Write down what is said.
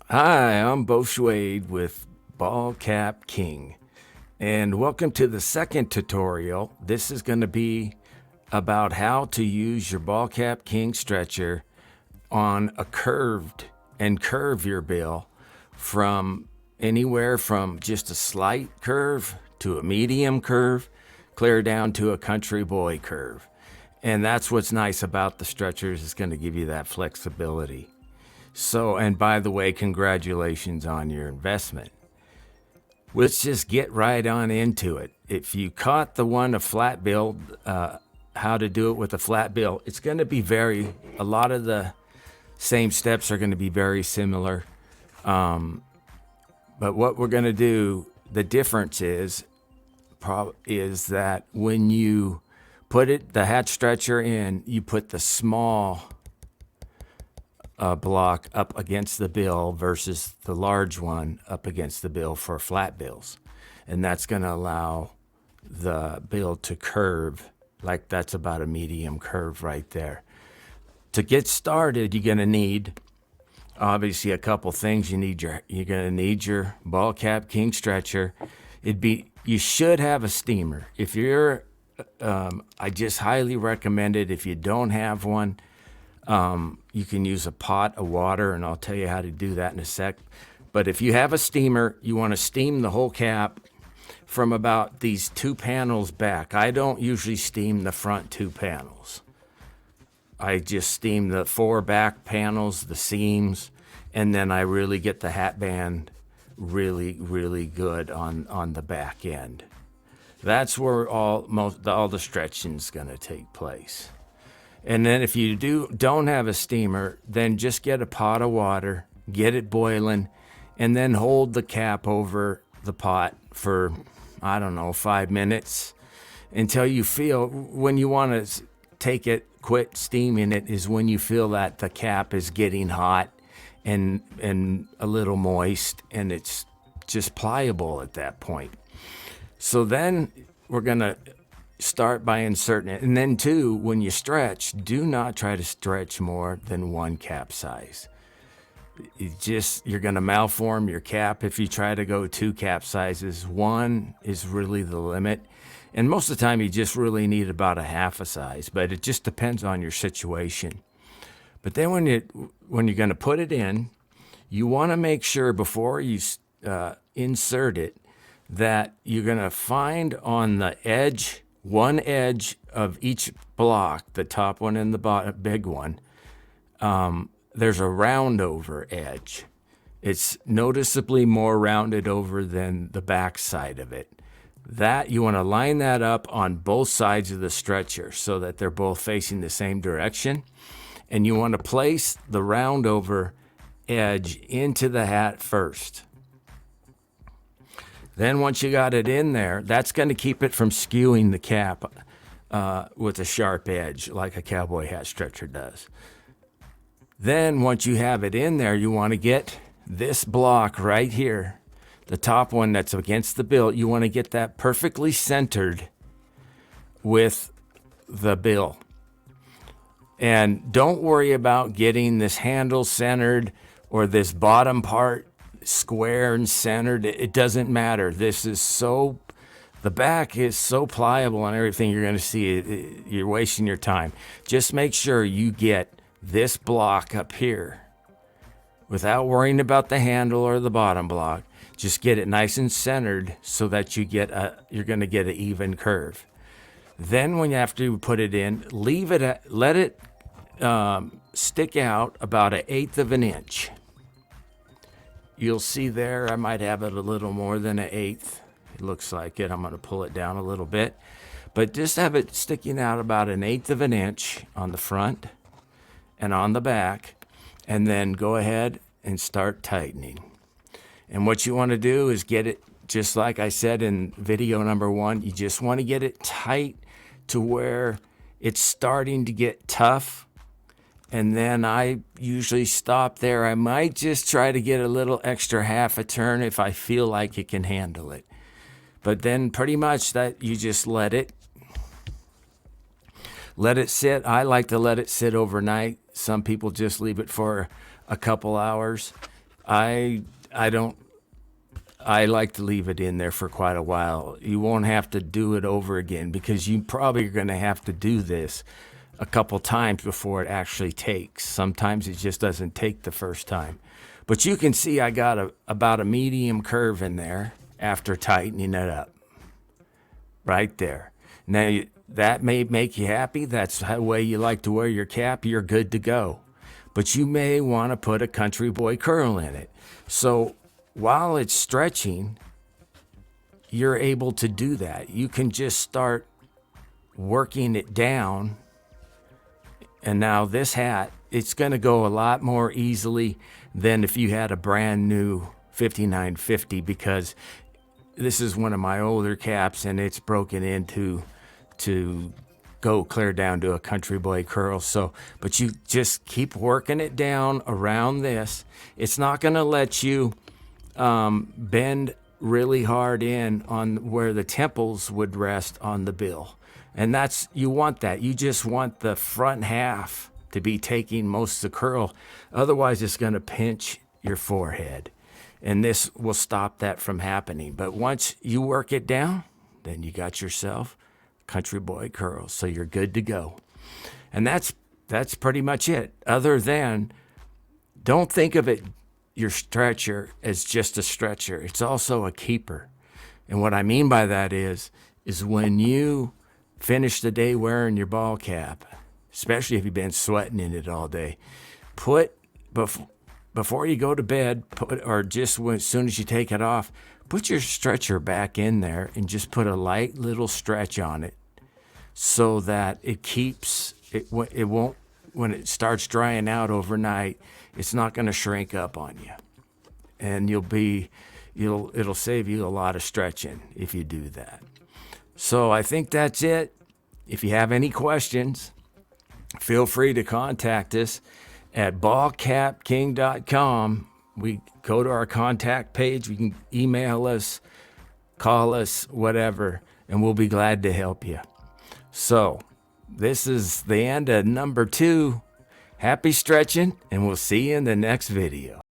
Hi, I'm Beau with Ball Cap King, and welcome to the second tutorial. This is going to be about how to use your Ball Cap King stretcher on a curve your bill from anywhere from just a slight curve to a medium curve, clear down to a country boy curve. And that's what's nice about the stretchers, it's going to give you that flexibility. So, and by the way, congratulations on your investment. Let's just get right on into it. If you caught the one, a flat bill, how to do it with a flat bill, it's going to be a lot of the same steps are going to be very similar. But what we're going to do, the difference is that when you put the hat stretcher in, you put the small block up against the bill versus the large one up against the bill for flat bills. And that's going to allow the bill to curve, like that's about a medium curve right there. To get started, you're going to need obviously a couple things. You're going to need your Ball Cap King stretcher. You should have a steamer. If you're I just highly recommend it. If you don't have one, you can use a pot of water, and I'll tell you how to do that in a sec. But if you have a steamer, you want to steam the whole cap from about these two panels back. I don't usually steam the front two panels. I just steam the four back panels, the seams, and then I really get the hat band really, really good on the back end. That's where all the stretching is going to take place. And then if you don't have a steamer, then just get a pot of water, get it boiling, and then hold the cap over the pot for, 5 minutes until you feel, when you want to quit steaming it is when you feel that the cap is getting hot and a little moist, and it's just pliable at that point. So then we're going to start by inserting it. And then too, when you stretch, do not try to stretch more than one cap size. You're going to malform your cap if you try to go two cap sizes. One is really the limit. And most of the time you just really need about a half a size, but it just depends on your situation. But then when you're going to put it in, you want to make sure before you insert it that you're going to find on the edge, one edge of each block, the top one and the big one, there's a round over edge. It's noticeably more rounded over than the back side of it. That you want to line that up on both sides of the stretcher so that they're both facing the same direction. And you want to place the round over edge into the hat first. Then once you got it in there, that's going to keep it from skewing the cap with a sharp edge like a cowboy hat stretcher does. Then once you have it in there, you want to get this block right here, the top one that's against the bill, you want to get that perfectly centered with the bill. And don't worry about getting this handle centered or this bottom part square and centered. It doesn't matter. The back is so pliable and everything, you're going to see you're wasting your time. Just make sure you get this block up here without worrying about the handle or the bottom block. Just get it nice and centered so that you're going to get an even curve. Then when you have to put it in, let it stick out about 1/8 of an inch. You'll see there, I might have it a little more than 1/8. It looks like it. I'm going to pull it down a little bit. But just have it sticking out about 1/8 of an inch on the front and on the back. And then go ahead and start tightening. And what you want to do is get it, just like I said in video number 1, you just want to get it tight to where it's starting to get tough. And then I usually stop there. I might just try to get a little extra half a turn if I feel like it can handle it. But then pretty much that you just let it sit. I like to let it sit overnight. Some people just leave it for a couple hours. I don't. I like to leave it in there for quite a while. You won't have to do it over again because you probably are going to have to do this a couple times before it actually takes. Sometimes it just doesn't take the first time. But you can see I got about a medium curve in there after tightening it up. Right there. Now, that may make you happy. That's the way you like to wear your cap. You're good to go. But you may want to put a country boy curl in it. So while it's stretching, you're able to do that. You can just start working it down. And now this hat, it's going to go a lot more easily than if you had a brand new 5950, because this is one of my older caps and it's broken into to go clear down to a country boy curl. So, but you just keep working it down around this. It's not going to let you bend really hard in on where the temples would rest on the bill. And that's, you want that. You just want the front half to be taking most of the curl. Otherwise, it's going to pinch your forehead. And this will stop that from happening. But once you work it down, then you got yourself country boy curls. So you're good to go. And that's pretty much it. Other than, don't think of it, your stretcher, as just a stretcher. It's also a keeper. And what I mean by that is when you finish the day wearing your ball cap, especially if you've been sweating in it all day, before you go to bed, or just as soon as you take it off, put your stretcher back in there and just put a light little stretch on it so that it keeps, it won't, when it starts drying out overnight, it's not going to shrink up on you. And it'll save you a lot of stretching if you do that. So I think that's it. If you have any questions, feel free to contact us at ballcapking.com. We go to our contact page. You can email us, call us, whatever, and we'll be glad to help you. So this is the end of number 2. Happy stretching, and we'll see you in the next video.